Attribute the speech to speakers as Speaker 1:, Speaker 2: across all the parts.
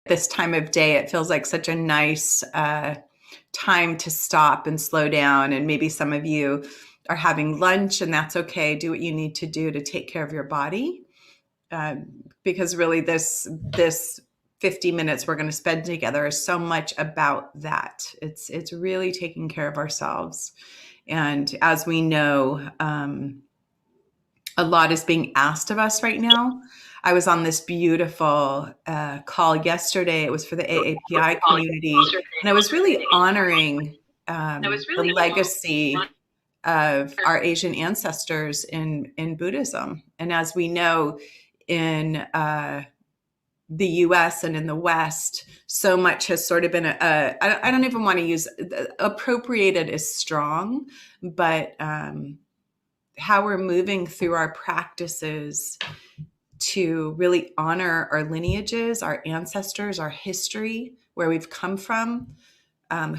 Speaker 1: this time of day, it feels like such a nice time to stop and slow down. And maybe some of you are having lunch, and that's okay. Do what you need to do to take care of your body. Because really this 50 minutes we're going to spend together is so much about that. It's really taking care of ourselves. And as we know, a lot is being asked of us right now. I was on this beautiful call yesterday. It was for the AAPI community. And I was really honoring the legacy of our Asian ancestors in Buddhism. And as we know, in the US and in the West, so much has sort of been I don't even want to use appropriated is strong, but how we're moving through our practices to really honor our lineages, our ancestors, our history, where we've come from,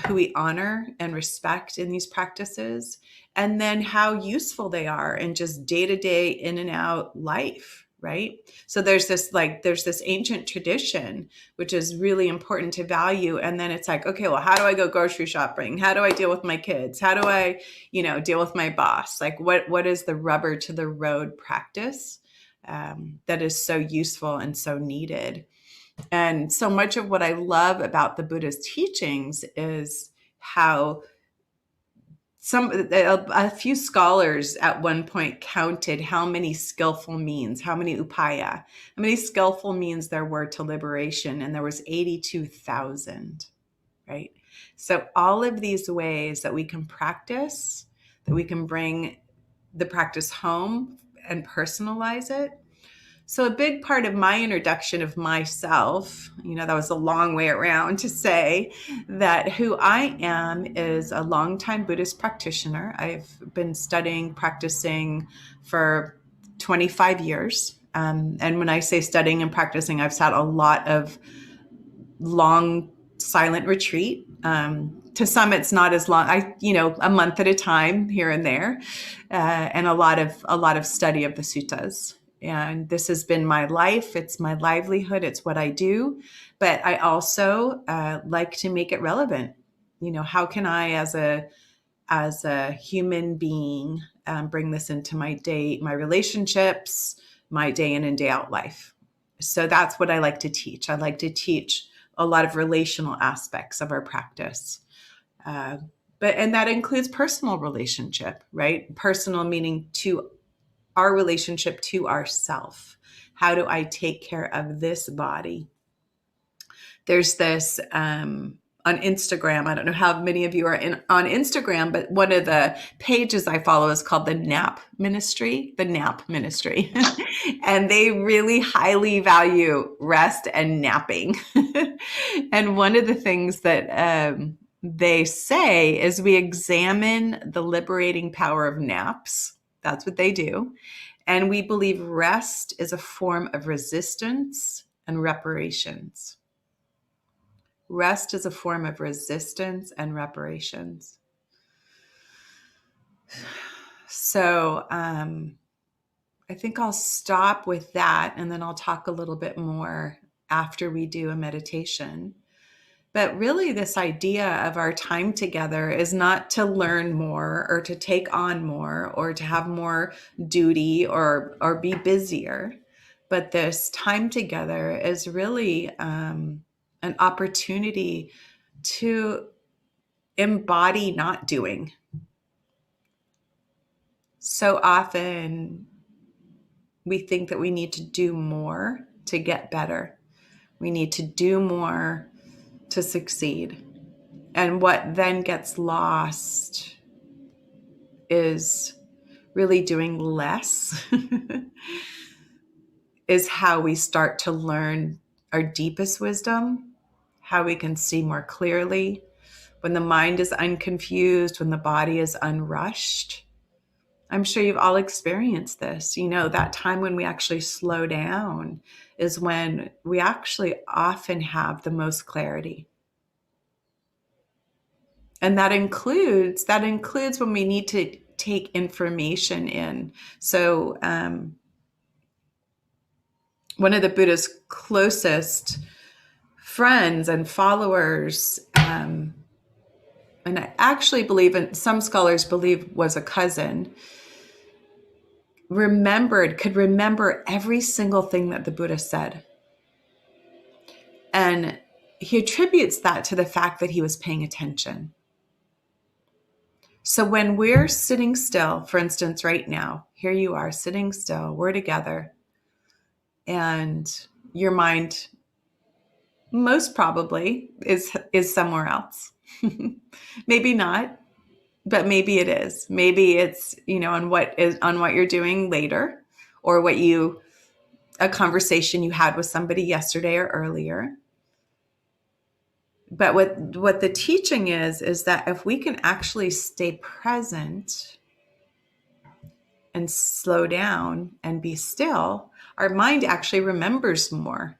Speaker 1: who we honor and respect in these practices, and then how useful they are in just day-to-day in and out life, right? So there's this ancient tradition, which is really important to value. And then it's like, okay, well, how do I go grocery shopping? How do I deal with my kids? How do I, deal with my boss? Like what is the rubber to the road practice that is so useful and so needed? And so much of what I love about the Buddha's teachings is how a few scholars at one point counted how many skillful means, how many upaya, how many skillful means there were to liberation, and there was 82,000, right? So all of these ways that we can practice, that we can bring the practice home and personalize it. So a big part of my introduction of myself, that was a long way around to say that who I am is a longtime Buddhist practitioner. I've been practicing for 25 years. And when I say studying and practicing, I've sat a lot of long silent retreat. To some, it's not as long. A month at a time here and there, and a lot of study of the suttas. And this has been my life. It's my livelihood. It's what I do. But I also like to make it relevant. How can I, as a human being, bring this into my relationships, my day in and day out life? So that's what I like to teach. I like to teach a lot of relational aspects of our practice. And that includes personal relationship, right? Personal meaning to our relationship to ourself. How do I take care of this body? There's this on Instagram. I don't know how many of you are on Instagram, but one of the pages I follow is called the Nap Ministry, and they really highly value rest and napping. And one of the things that they say is we examine the liberating power of naps. That's what they do. And we believe rest is a form of resistance and reparations. Rest is a form of resistance and reparations. So I think I'll stop with that, and then I'll talk a little bit more after we do a meditation. But really, this idea of our time together is not to learn more or to take on more or to have more duty or be busier. But this time together is really an opportunity to embody not doing. So often we think that we need to do more to get better. We need to do more to succeed. And what then gets lost is really doing less is how we start to learn our deepest wisdom, how we can see more clearly when the mind is unconfused, when the body is unrushed. I'm sure you've all experienced this. That time when we actually slow down is when we actually often have the most clarity. And that includes when we need to take information in. So one of the Buddha's closest friends and followers, and I actually believe, and some scholars believe was a cousin, could remember every single thing that the Buddha said. And he attributes that to the fact that he was paying attention. So when we're sitting still, for instance, right now, here you are sitting still, we're together, and your mind most probably is somewhere else. Maybe not, but maybe it is. Maybe it's, on what you're doing later, or a conversation you had with somebody yesterday or earlier. But what the teaching is that if we can actually stay present and slow down and be still, our mind actually remembers more.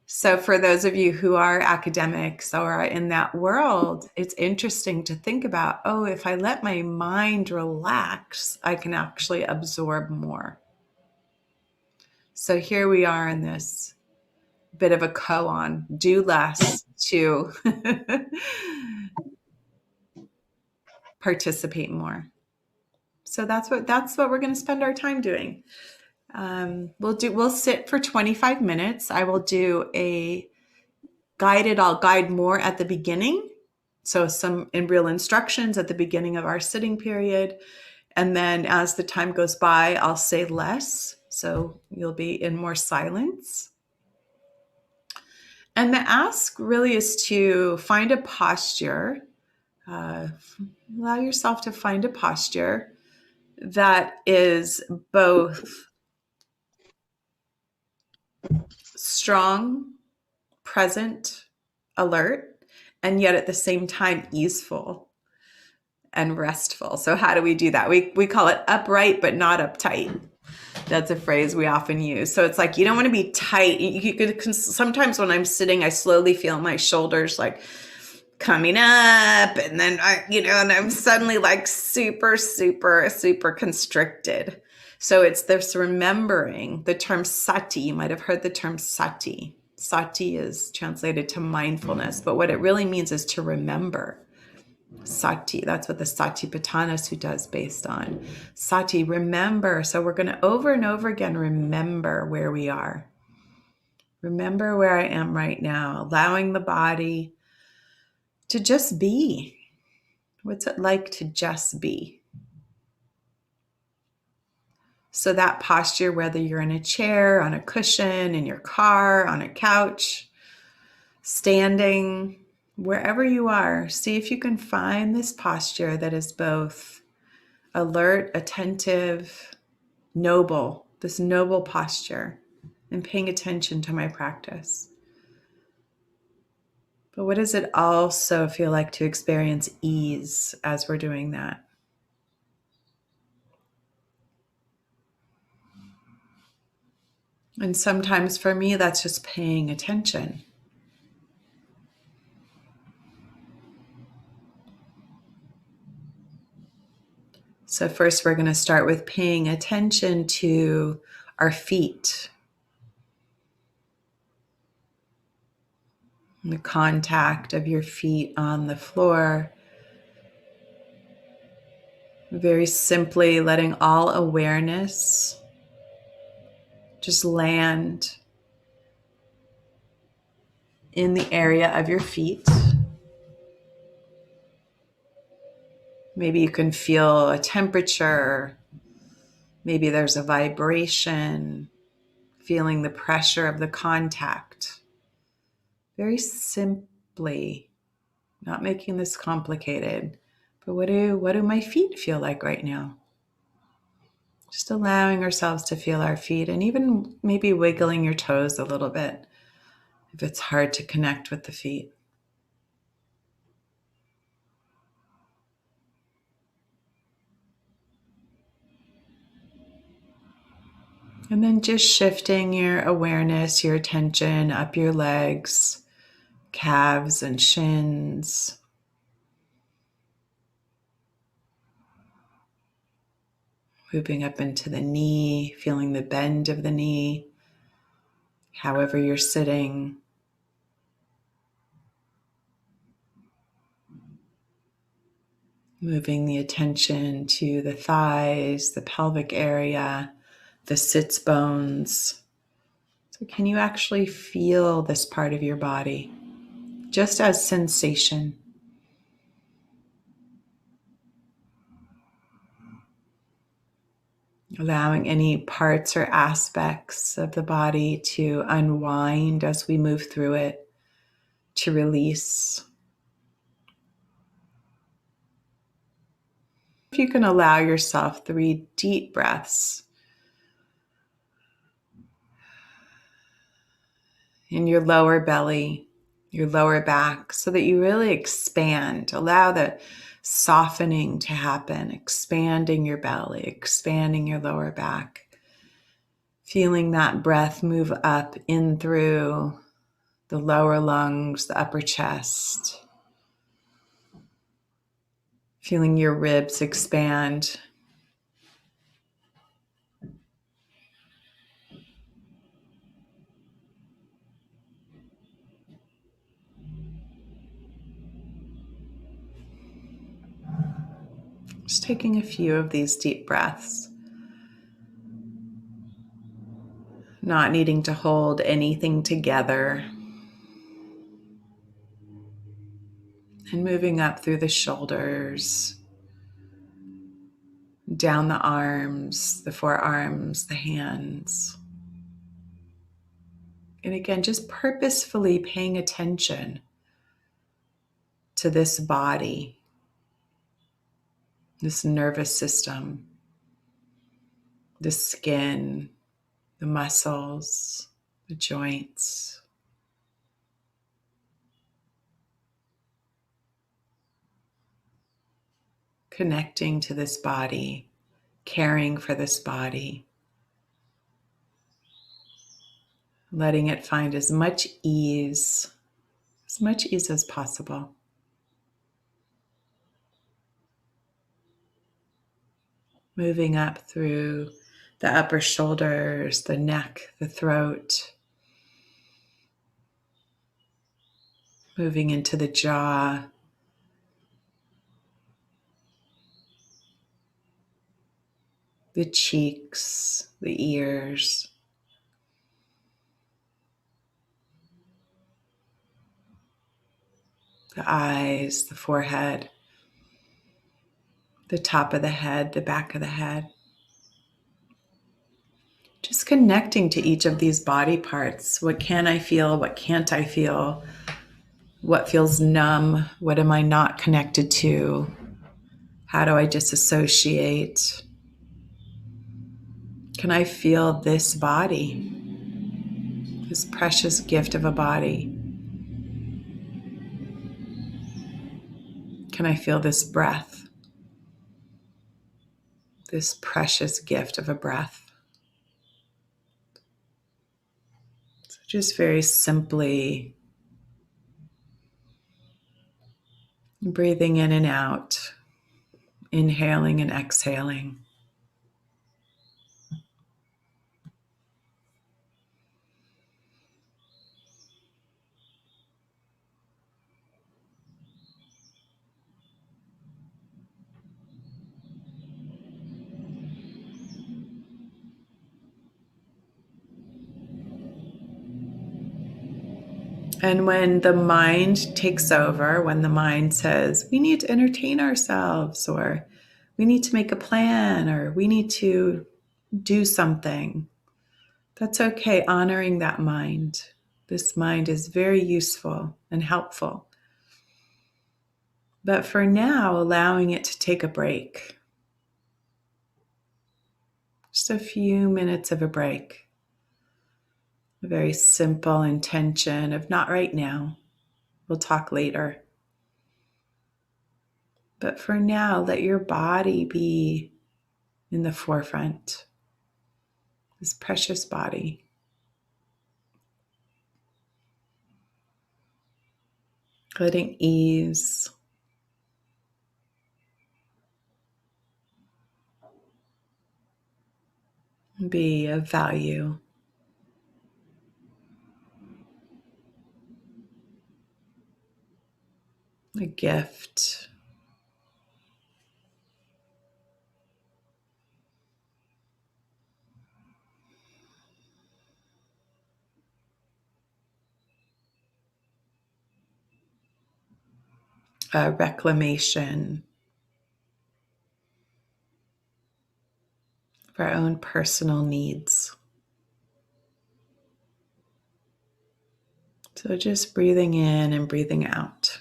Speaker 1: So for those of you who are academics or are in that world, it's interesting to think about, if I let my mind relax, I can actually absorb more. So here we are in this bit of a koan, do less to participate more. So that's what we're going to spend our time doing. We'll sit for 25 minutes. I will do I'll guide more at the beginning. So some real instructions at the beginning of our sitting period. And then as the time goes by, I'll say less. So you'll be in more silence. And the ask really is to find a posture. Allow yourself to find a posture that is both strong, present, alert, and yet at the same time easeful and restful. So how do we do that? We call it upright but not uptight. That's a phrase we often use. So it's like you don't want to be tight. You could sometimes when I'm sitting, I slowly feel my shoulders like coming up, and then and I'm suddenly like super, super, super constricted. So it's this remembering. The term sati, you might have heard the term sati. Sati is translated to mindfulness, but what it really means is to remember. Sati, that's what the Satipatthana Sutta is based on. Sati, remember. So we're going to over and over again remember where we are. Remember where I am right now, allowing the body to just be. What's it like to just be? So that posture, whether you're in a chair, on a cushion, in your car, on a couch, standing, wherever you are, see if you can find this posture that is both alert, attentive, noble, this noble posture, and paying attention to my practice. But what does it also feel like to experience ease as we're doing that? And sometimes for me, that's just paying attention. So first, we're going to start with paying attention to our feet, the contact of your feet on the floor. Very simply letting all awareness just land in the area of your feet. Maybe you can feel a temperature. Maybe there's a vibration, feeling the pressure of the contact. Very simply, not making this complicated, but what do my feet feel like right now? Just allowing ourselves to feel our feet, and even maybe wiggling your toes a little bit if it's hard to connect with the feet. And then just shifting your awareness, your attention up your legs, calves and shins. Moving up into the knee, feeling the bend of the knee. however you're sitting. Moving the attention to the thighs, the pelvic area, the sits bones. So can you actually feel this part of your body just as sensation? Allowing any parts or aspects of the body to unwind as we move through it, to release. If you can allow yourself 3 deep breaths in your lower belly, your lower back, so that you really expand. Allow the softening to happen, expanding your belly, expanding your lower back. Feeling that breath move up in through the lower lungs, the upper chest. Feeling your ribs expand. Just taking a few of these deep breaths. Not needing to hold anything together. And moving up through the shoulders, down the arms, the forearms, the hands. And again, just purposefully paying attention to this body, this nervous system, the skin, the muscles, the joints. Connecting to this body, caring for this body, letting it find as much ease as possible. Moving up through the upper shoulders, the neck, the throat. Moving into the jaw. The cheeks, the ears. The eyes, the forehead. The top of the head, the back of the head. Just connecting to each of these body parts. What can I feel? What can't I feel? What feels numb? What am I not connected to? How do I disassociate? Can I feel this body, this precious gift of a body? Can I feel this breath, this precious gift of a breath? So just very simply breathing in and out, inhaling and exhaling. And when the mind takes over, when the mind says, we need to entertain ourselves, or we need to make a plan, or we need to do something, that's okay, honoring that mind. This mind is very useful and helpful. But for now, allowing it to take a break. Just a few minutes of a break. A very simple intention of not right now. We'll talk later. But for now, let your body be in the forefront. This precious body. Letting ease be of value. a gift. A reclamation of our own personal needs. So just breathing in and breathing out.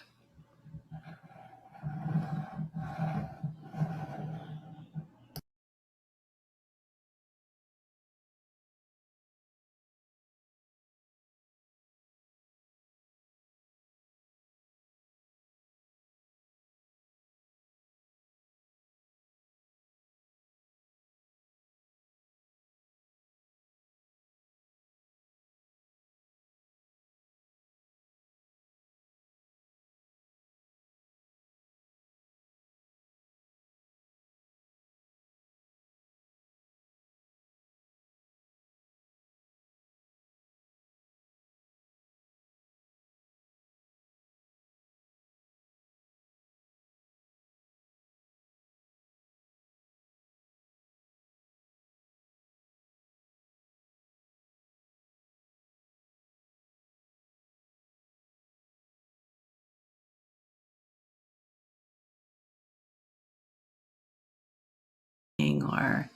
Speaker 1: Or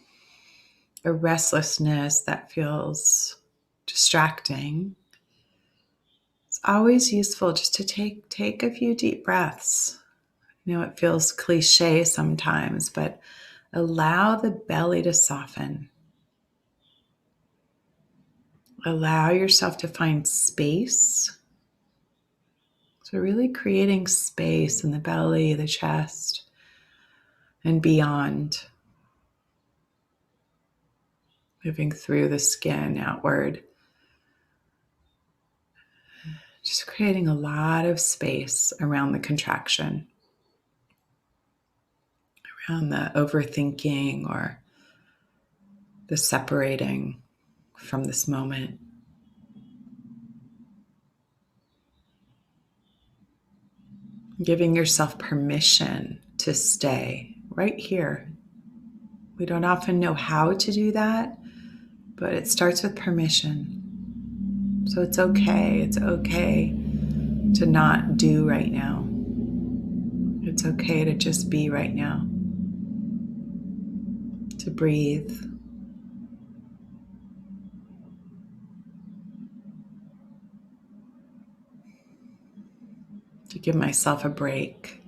Speaker 1: a restlessness that feels distracting, it's always useful just to take a few deep breaths. You know, it feels cliche sometimes, but allow the belly to soften. Allow yourself to find space. So really creating space in the belly, the chest, and beyond. Moving through the skin outward. Just creating a lot of space around the contraction, around the overthinking or the separating from this moment. Giving yourself permission to stay right here. We don't often know how to do that, but it starts with permission. So it's okay. It's okay to not do right now. It's okay to just be right now. To breathe. To give myself a break.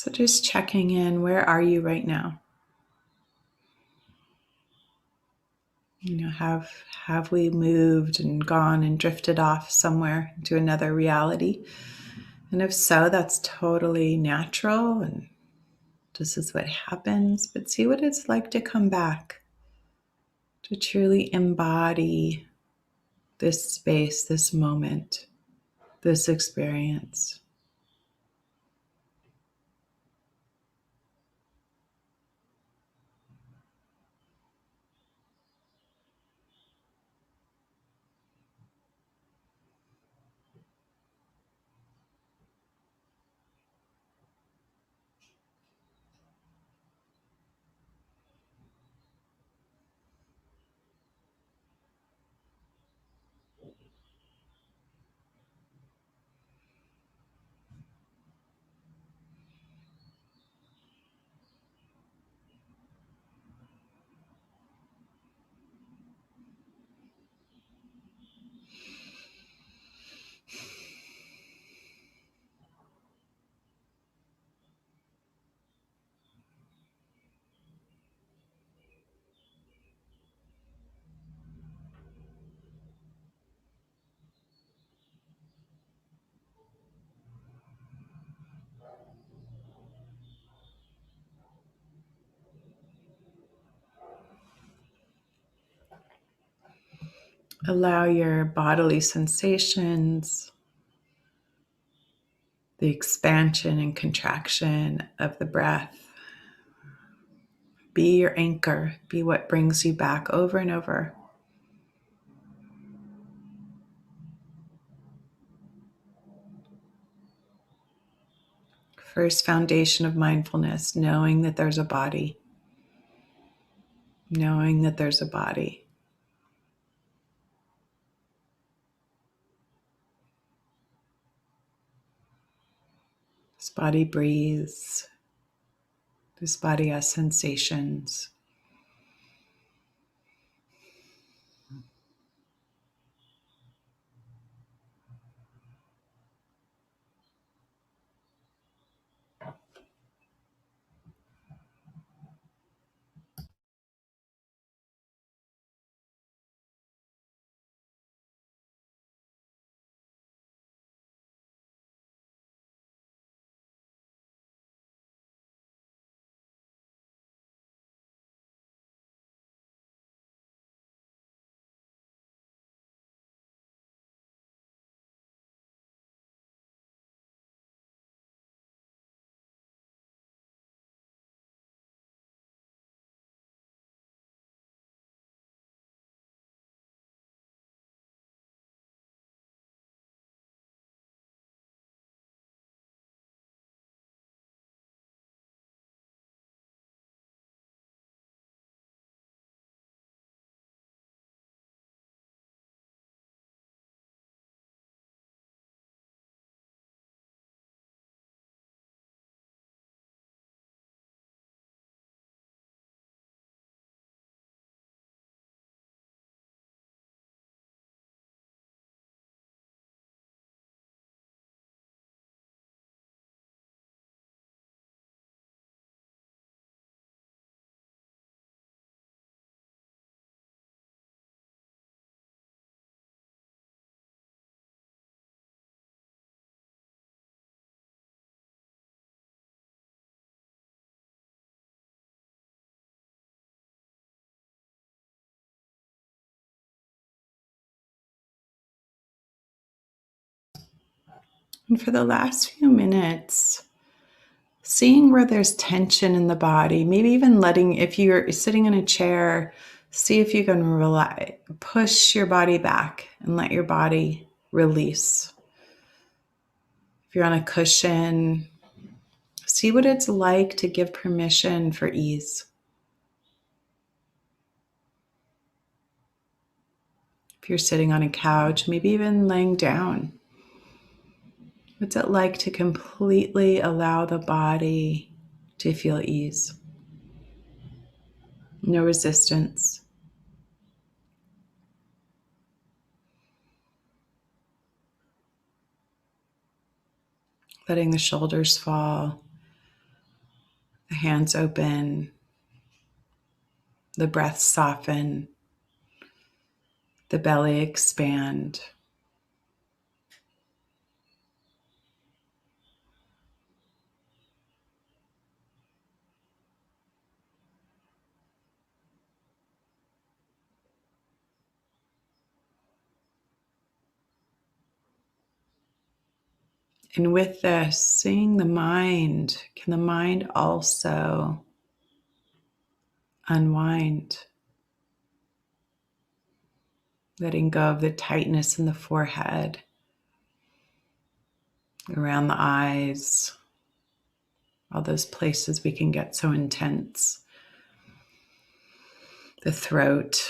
Speaker 1: So just checking in, where are you right now? Have we moved and gone and drifted off somewhere into another reality? And if so, that's totally natural and this is what happens. But see what it's like to come back, to truly embody this space, this moment, this experience. Allow your bodily sensations, the expansion and contraction of the breath, be your anchor, be what brings you back over and over. First foundation of mindfulness, knowing that there's a body, knowing that there's a body. This body breathes. This body has sensations. And for the last few minutes, seeing where there's tension in the body, maybe even letting, if you're sitting in a chair, see if you can push your body back and let your body release. If you're on a cushion, see what it's like to give permission for ease. If you're sitting on a couch, maybe even laying down, what's it like to completely allow the body to feel ease? No resistance. Letting the shoulders fall, The hands open, the breath soften, the belly expand. And with this, seeing the mind, can the mind also unwind? Letting go of the tightness in the forehead, around the eyes, all those places we can get so intense. The throat.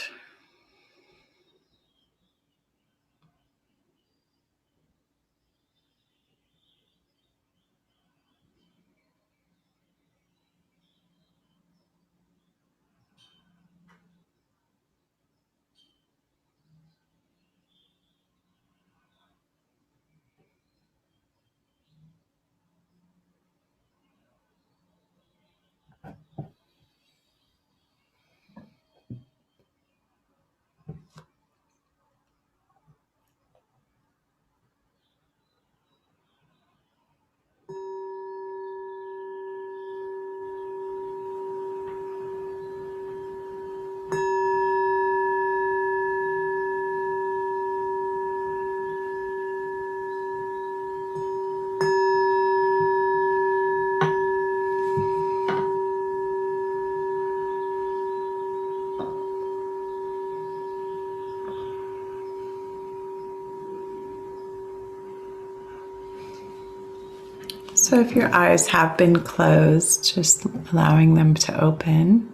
Speaker 1: So if your eyes have been closed, just allowing them to open.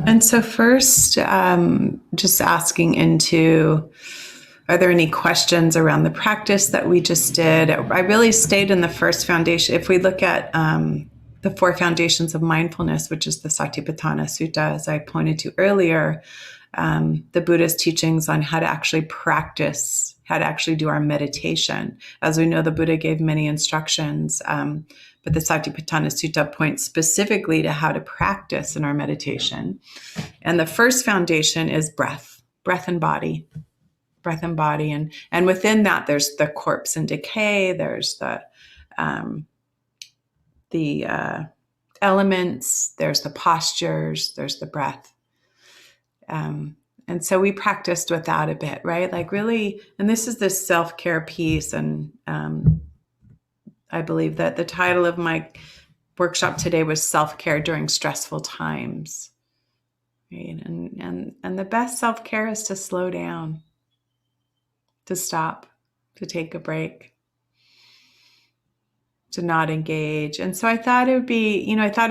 Speaker 1: And so first, just asking into, are there any questions around the practice that we just did? I really stayed in the first foundation. If we look at the 4 foundations of mindfulness, which is the Satipatthana Sutta, as I pointed to earlier, the Buddha's teachings on how to actually practice, how to actually do our meditation. As we know, the Buddha gave many instructions, but the Satipatthana Sutta points specifically to how to practice in our meditation. And the first foundation is breath and body. Breath and body, and within that, there's the corpse and decay. There's the elements. There's the postures. There's the breath. And so we practiced with that a bit, right? Like really, and this is this self-care piece. And I believe that the title of my workshop today was self-care during stressful times. Right? And the best self-care is to slow down, to stop, to take a break, to not engage. And so I thought it would be, I thought